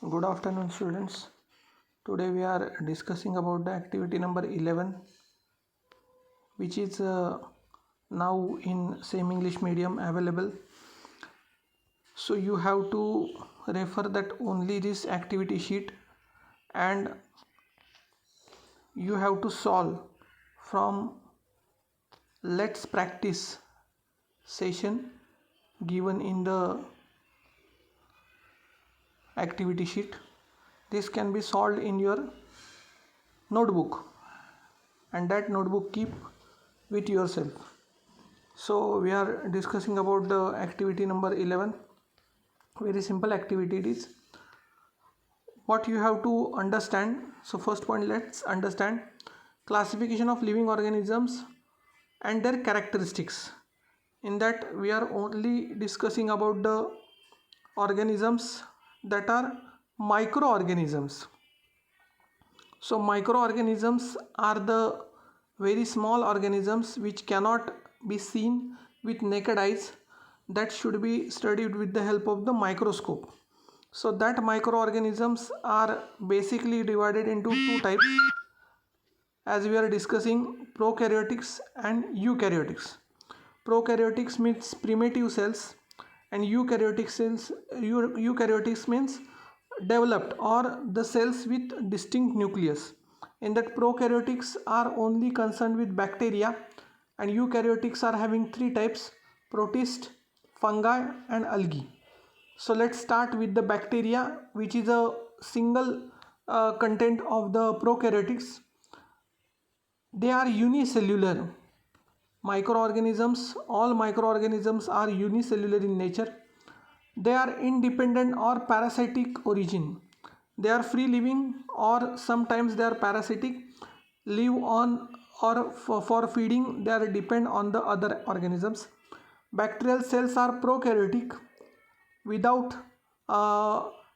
Good afternoon, students. Today we are discussing about the activity number 11, which is now in same English medium available. So you have to refer that only this activity sheet, and you have to solve from let's practice session given in the activity sheet. This can be solved in your notebook, and that notebook keep with yourself. So we are discussing about the activity number 11. Very simple activity it is. What you have to understand, so first point, let's understand classification of living organisms and their characteristics. In that we are only discussing about the organisms that are microorganisms. So microorganisms are the very small organisms which cannot be seen with naked eyes, that should be studied with the help of the microscope. So that microorganisms are basically divided into two types, as we are discussing prokaryotics and eukaryotics. Prokaryotics means primitive cells, and eukaryotics means developed or the cells with distinct nucleus. In that prokaryotics are only concerned with bacteria, and eukaryotics are having three types: protist, fungi and algae. So let's start with the bacteria, which is a single content of the prokaryotics. They are unicellular microorganisms. All microorganisms are unicellular in nature. They are independent or parasitic origin. They are free living, or sometimes they are parasitic, live on or for feeding they are depend on the other organisms. Bacterial cells are prokaryotic without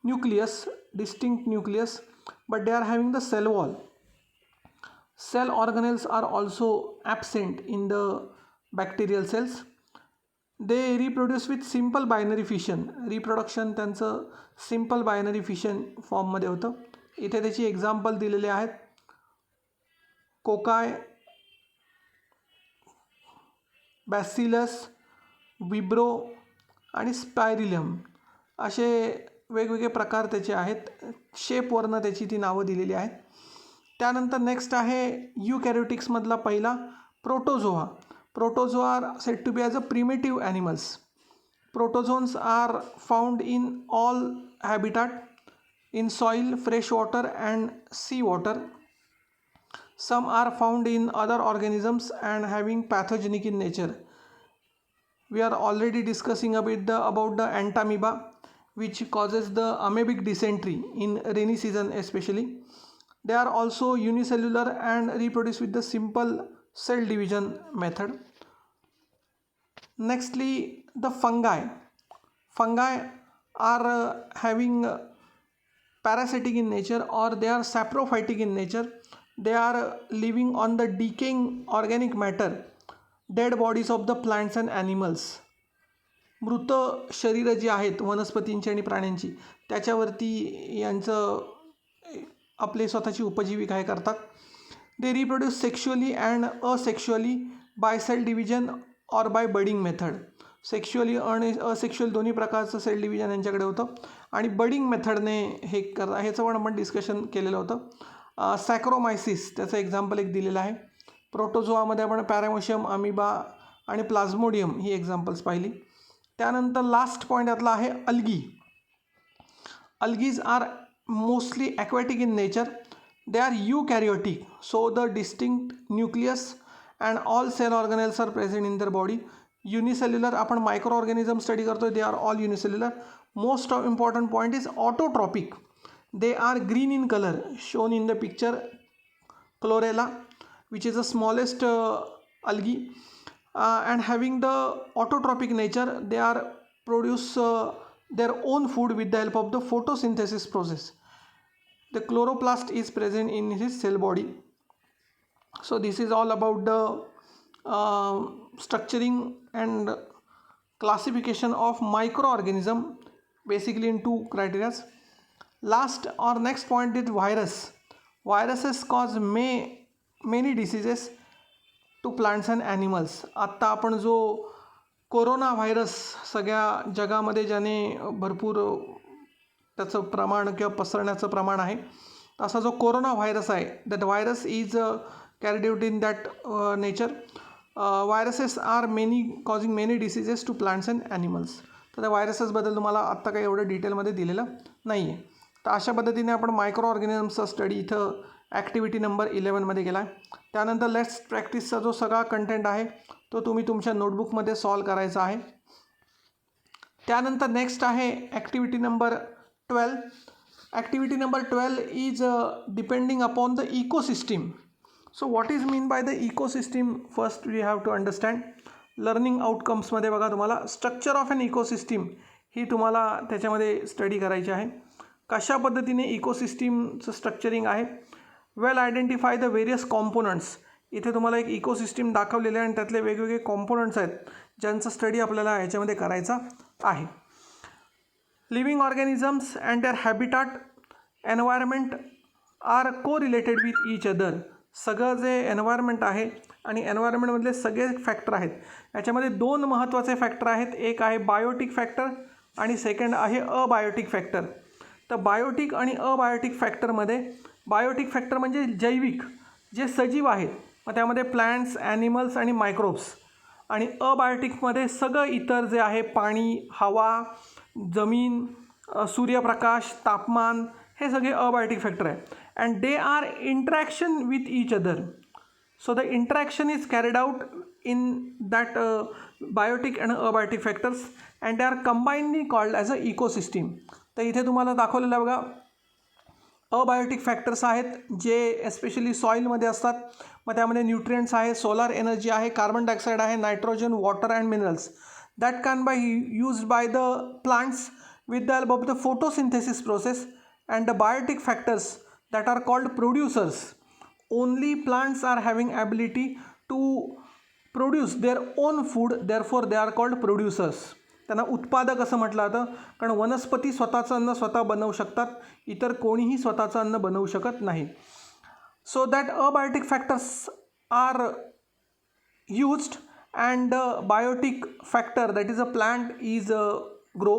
nucleus, distinct nucleus, but they are having the cell wall. Cell organelles are also absent in the bacterial cells. They reproduce with simple binary fission. Reproduction त्यांचं simple binary fission फॉर्ममध्ये होतं. इथे त्याची example दिलेले आहेत: कोकाय, bacillus, विब्रो आणि स्पायरिलियम असे वेगवेगळे प्रकार त्याचे आहेत. शेपवरनं त्याची ती नावं दिलेली आहेत. त्यानंतर नेक्स्ट आहे यूकॅरियोटिक्समधला पहिला protozoa. Protozoa are said to be as a primitive animals. Protozoans are found in all habitat, in soil, fresh water and sea water. Some are found in other organisms and having pathogenic in nature. We are already discussing about the entamoeba, which causes the amoebic dysentery in rainy season especially. They are also unicellular and reproduce with the simple cell division method. Nextly, the fungi. Fungi are having parasitic in nature, or they are saprophytic in nature. They are living on the decaying organic matter, dead bodies of the plants and animals. मृत शरीर जी आहेत वनस्पतींची आणि प्राण्यांची, त्याच्यावरती यांचं आपले स्वतःची उपजीविका हे करतात. They reproduce sexually and asexually by cell division or by budding method. Sexually आणि असेक्शुअल दोन्ही प्रकारचं सेल डिव्हिजन यांच्याकडे होतं, आणि बडिंग मेथडने हे ह्याचं पण आपण डिस्कशन केलेलं होतं. सॅक्रोमायसिस त्याचं एक्झाम्पल एक दिलेलं आहे. प्रोटोझोआमध्ये आपण पॅरामोशियम, अमिबा आणि प्लाझ्मोडियम ही एक्झाम्पल्स पाहिली. त्यानंतर लास्ट पॉईंट यातला आहे algae. Algae are mostly aquatic in nature. They are eukaryotic, so the distinct nucleus and all cell organelles are present in their body. Unicellular, आपण microorganism study करतोय, they are all unicellular. Most important point is autotrophic. They are green in color, shown in the picture chlorella, which is the smallest algae, and having the autotrophic nature. They are produce their own food with the help of the photosynthesis process. The chloroplast is present in his cell body. So this is all about the structuring and classification of microorganism, basically in two criteria. Last or next point is virus. Viruses cause many diseases to plants and animals. आत्ता आपण जो corona virus सगळ्या जगामध्ये ज्याने भरपूर त्याचं प्रमाण किंवा पसरण्याचं प्रमाण आहे, असा जो कोरोना व्हायरस आहे, that virus is carried out in that nature. Viruses are causing many diseases to plants and animals. तर त्या व्हायरसेसबद्दल तुम्हाला आत्ता काही एवढं डिटेलमध्ये दिलेलं नाही आहे. तर अशा पद्धतीने आपण मायक्रो ऑर्गॅनिझम्सचा स्टडी इथं ॲक्टिव्हिटी नंबर 11मध्ये गेला आहे. त्यानंतर लेट्स प्रॅक्टिसचा जो सगळा कंटेंट आहे तो तुम्ही तुमच्या नोटबुकमध्ये सॉल्व करायचा आहे. त्यानंतर नेक्स्ट आहे activity number 12. Activity number 12 is depending upon the ecosystem. So what is mean by the ecosystem? First we have to understand. Learning आउटकम्समध्ये बघा तुम्हाला स्ट्रक्चर ऑफ एन इकोसिस्टीम ही तुम्हाला त्याच्यामध्ये स्टडी करायची आहे. कशा पद्धतीने इकोसिस्टीमचं स्ट्रक्चरिंग आहे. वेल आयडेंटिफाय द व्हेरियस कॉम्पोनंट्स. इथे तुम्हाला एक इकोसिस्टीम दाखवलेले आहे आणि त्यातले वेगवेगळे कॉम्पोनंट्स आहेत ज्यांचा स्टडी आपल्याला याच्यामध्ये करायचा आहे. Living organisms and their habitat environment are co related with each other. सगळं जे एन्व्हायरमेंट आहे आणि एन्व्हायरमेंटमधले सगळे फॅक्टर आहेत याच्यामध्ये दोन महत्त्वाचे फॅक्टर आहेत. एक आहे बायोटिक फॅक्टर आणि सेकंड आहे अबायोटिक फॅक्टर. तर बायोटिक आणि अबायोटिक फॅक्टरमध्ये बायोटिक फॅक्टर म्हणजे जैविक जे सजीव आहेत, मग त्यामध्ये प्लॅन्ट्स, ॲनिमल्स आणि मायक्रोब्स. आणि अबायोटिकमध्ये सगळं इतर जे आहे पाणी, हवा, जमीन, सूर्यप्रकाश, तापमान, हे सगळे अबायोटिक फॅक्टर आहे. And they are interaction with each other. So the interaction is carried out in that biotic and abiotic factors and they are combinedly called as a ecosystem. तर इथे तुम्हाला दाखवलेलं आहे बघा, अबायोटिक फॅक्टर्स आहेत जे especially सॉईलमध्ये असतात. मग त्यामध्ये न्यूट्रिएंट्स आहे, सोलार एनर्जी आहे, कार्बन डायऑक्साईड आहे, nitrogen, water and minerals that can used by the plants with the help of the photosynthesis process. And the biotic factors that are called producers. Only plants are having ability to produce their own food, therefore they are called producers. त्यांना उत्पादक असं म्हटलं जातं कारण वनस्पती स्वतःचं अन्न स्वतः बनवू शकतात, इतर कोणीही स्वतःचं अन्न बनवू शकत नाही. So that abiotic factors are used and biotic factor that is a plant is grow.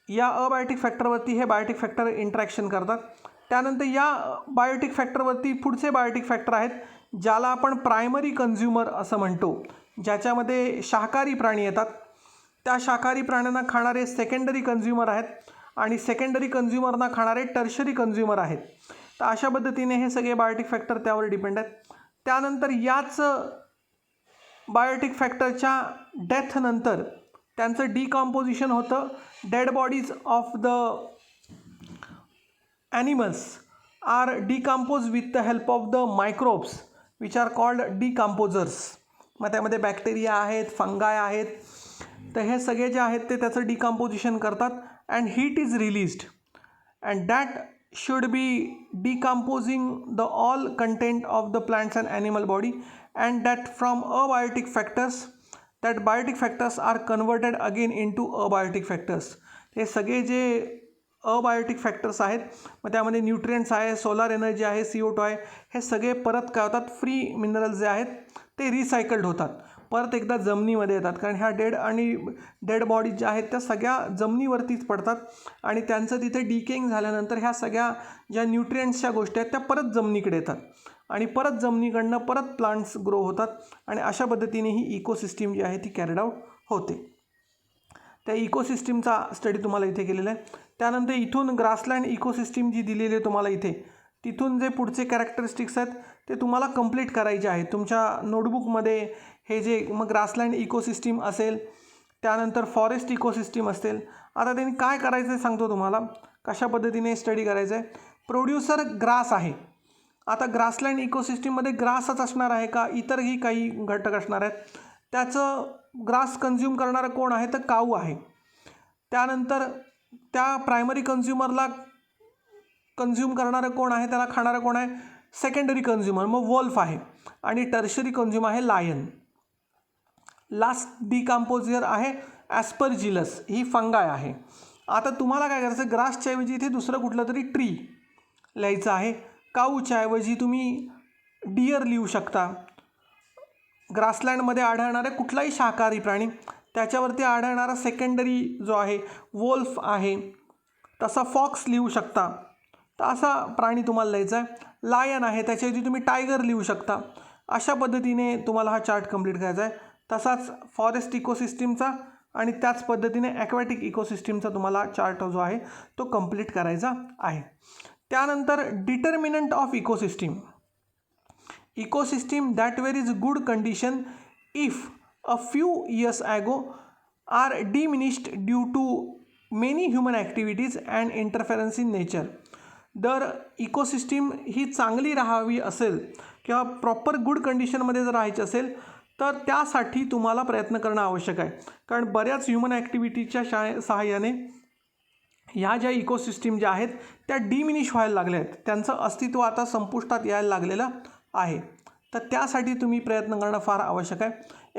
या अबायोटिक फॅक्टरवरती हे बायोटिक फॅक्टर इंटरॅक्शन करतात. त्यानंतर या बायोटिक फॅक्टरवरती पुढचे बायोटिक फॅक्टर आहेत ज्याला आपण प्रायमरी कन्झ्युमर असं म्हणतो, ज्याच्यामध्ये शाकाहारी प्राणी येतात. त्या शाकाहारी प्राण्यांना खाणारे सेकंडरी कन्झ्युमर आहेत आणि सेकंडरी कन्झ्युमरना खाणारे टर्शरी कन्झ्युमर आहेत. तर अशा पद्धतीने हे सगळे बायोटिक फॅक्टर त्यावर डिपेंड आहेत. त्यानंतर याच बायोटिक फॅक्टरच्या डेथनंतर त्यांचं डिकॉम्पोजिशन होतं. Dead bodies of the animals are decompose with the help of the microbes which are called decomposers. मग त्यामध्ये बॅक्टेरिया आहेत, फंगाय आहेत. तर हे सगळे जे आहेत ते त्याचं डिकम्पोजिशन करतात and heat is released and that should be decomposing the all content of the plants and animal body, and that from abiotic factors that biotic factors are converted again into abiotic factors. हे सगळे जे abiotic factors आहेत मग त्यामध्ये nutrients आहे, solar energy आहे, CO2 आहे, हे सगळे परत काय होतात, फ्री मिनरल्स जे आहेत ते रिसायकल्ड होतात, परत एकदा जमिनीमध्ये येतात. कारण ह्या डेड बॉडीज ज्या आहेत त्या सगळ्या जमिनीवरतीच पडतात आणि त्यांचं तिथे डिकेइंग झाल्यानंतर ह्या सगळ्या ज्या न्यूट्रिएंट्सच्या गोष्टी आहेत त्या परत जमिनीकडे येतात आणि परत जमिनीकडनं परत प्लांट्स ग्रो होतात आणि अशा पद्धतीने ही इकोसिस्टीम जी आहे ती कॅरिड आउट होते. त्या इकोसिस्टीमचा स्टडी तुम्हाला इथे केलेला आहे. त्यानंतर इथून ग्रासलँड इकोसिस्टीम जी दिलेली आहे तुम्हाला इथे, तिथून जे पुढचे कॅरेक्टरिस्टिक्स आहेत ते तुम्हाला कंप्लीट करायचे आहेत तुमच्या नोटबुकमध्ये. हे जे मग ग्रासलँड इकोसिस्टीम असेल, त्यानंतर फॉरेस्ट इकोसिस्टीम असेल. आता त्यांनी काय करायचं आहे सांगतो तुम्हाला, कशा पद्धतीने स्टडी करायचं आहे. प्रोड्युसर ग्रास आहे. आता ग्रासलँड इकोसिस्टीममध्ये ग्रासच असणार आहे का, इतरही काही घटक असणार आहेत. त्याचं ग्रास कन्झ्युम करणारं कोण आहे तर काऊ आहे. त्यानंतर त्या प्रायमरी कन्झ्युमरला कन्झ्युम करणारं कोण आहे, त्याला खाणारं कोण आहे, सेकंडरी कन्झ्युमर मग वोल्फ आहे. आणि टर्शरी कन्झ्युमर आहे लायन. लास्ट डिकम्पोजर आहे ॲस्परजिलस, ही फंगाय आहे. आता तुम्हाला काय करायचं, ग्रासच्या ऐवजी इथे दुसरं कुठलं तरी ट्री लिहायचं आहे. काऊच्या ऐवजी तुम्ही डिअर लिहू शकता. ग्रासलँडमध्ये आढळणारे कुठलाही शाकाहारी प्राणी, त्याच्यावरती आढळणारा सेकंडरी जो आहे वोल्फ आहे, तसा फॉक्स लिहू शकता. तर असा प्राणी तुम्हाला लिहायचा आहे. लायन आहे, त्याच्याऐवजी तुम्ही टायगर लिहू शकता. अशा पद्धतीने तुम्हाला हा चार्ट कंप्लीट करायचा आहे. तसाच फॉरेस्ट इकोसिस्टीमचा आणि त्याच पद्धतीने ॲक्वॅटिक इकोसिस्टीमचा तुम्हाला चार्ट जो आहे तो कंप्लीट करायचा आहे. त्यानंतर determinant of ecosystem. Ecosystem that were is good condition if a few years ago are diminished due to many human activities and interference in nature. जर इकोसिस्टीम ही चांगली राहावी असेल किंवा प्रॉपर गुड कंडिशनमध्ये जर राहायची असेल तर त्यासाठी तुम्हाला प्रयत्न करणं आवश्यक आहे. कारण बऱ्याच ह्युमन ॲक्टिव्हिटीच्या सहाय्याने ह्या ज्या इकोसिस्टीम ज्या आहेत त्या डिमिनिश व्हायला लागल्या आहेत, त्यांचं अस्तित्व आता संपुष्टात यायला लागलेलं आहे. तर त्यासाठी तुम्ही प्रयत्न करणं फार आवश्यक आहे.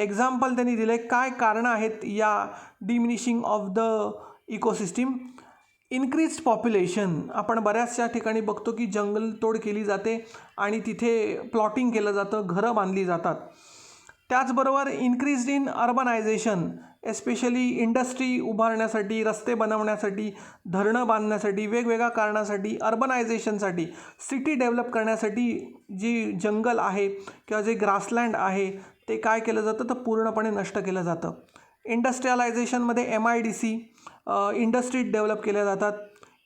एक्झाम्पल त्यांनी दिलं आहे. काय कारणं आहेत या diminishing of the ecosystem. Increased population. आपण बऱ्याचशा ठिकाणी बघतो की जंगलतोड केली जाते आणि तिथे प्लॉटिंग केलं जातं, घरं बांधली जातात. त्याचबरोबर increased in urbanisation, especially industry उभारण्यासाठी, रस्ते बनवण्यासाठी, धरणं बांधण्यासाठी, वेगवेगळ्या कारणासाठी, अर्बनायझेशनसाठी, सिटी डेव्हलप करण्यासाठी जी जंगल आहे किंवा जे ग्रासलँड आहे ते काय केलं जातं तर पूर्णपणे नष्ट केलं जातं. इंडस्ट्रियलायझेशनमध्ये MIDC इंडस्ट्री डेव्हलप केल्या जातात.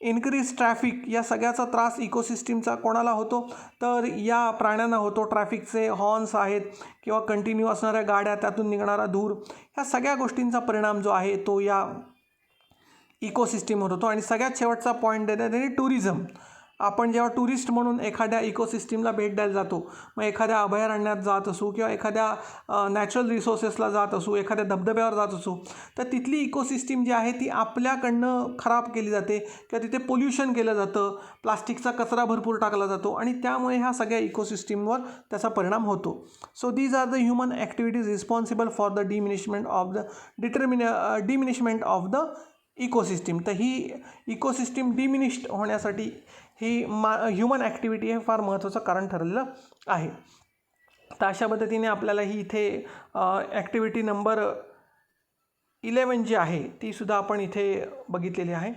इन्क्रीज ट्रॅफिक, या सगळ्याचा त्रास इकोसिस्टीमचा कोणाला होतो तर या प्राण्यांना होतो. ट्रॅफिकचे हॉर्न्स आहेत किंवा कंटिन्यू असणाऱ्या गाड्या, त्यातून निघणारा धूर, ह्या सगळ्या गोष्टींचा परिणाम जो आहे तो या इकोसिस्टीमवर होतो. आणि सगळ्यात शेवटचा पॉईंट देण्यात येणे टुरिझम. आपण जेव्हा टुरिस्ट म्हणून एखाद्या इकोसिस्टीमला भेट द्यायला जातो, मग एखाद्या अभयारण्यात जात असू किंवा एखाद्या नॅचरल रिसोर्सेसला जात असू, एखाद्या धबधब्यावर जात असू, तर तिथली इकोसिस्टीम जी आहे ती आपल्याकडनं खराब केली जाते किंवा तिथे पोल्युशन केलं जातं, प्लास्टिकचा कचरा भरपूर टाकला जातो आणि त्यामुळे ह्या सगळ्या इकोसिस्टीमवर त्याचा परिणाम होतो. So these are the human activities responsible for the diminishment of the ecosystem. तर ही इकोसिस्टीम डिमिनिश्ड होण्यासाठी ही ह्युमन ॲक्टिव्हिटी हे फार महत्त्वाचं कारण ठरलेलं आहे. तर अशा पद्धतीने आपल्याला ही इथे ॲक्टिव्हिटी नंबर 11 जी आहे तीसुद्धा आपण इथे बघितलेली आहे.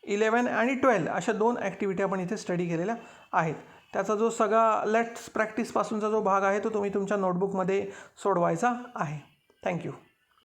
11 आणि 12 अशा 2 ॲक्टिव्हिटी आपण इथे स्टडी केलेल्या आहेत. त्याचा जो सगळा लेट्स प्रॅक्टिसपासूनचा जो भाग आहे तो तुम्ही तुमच्या नोटबुकमध्ये सोडवायचा आहे. थँक्यू.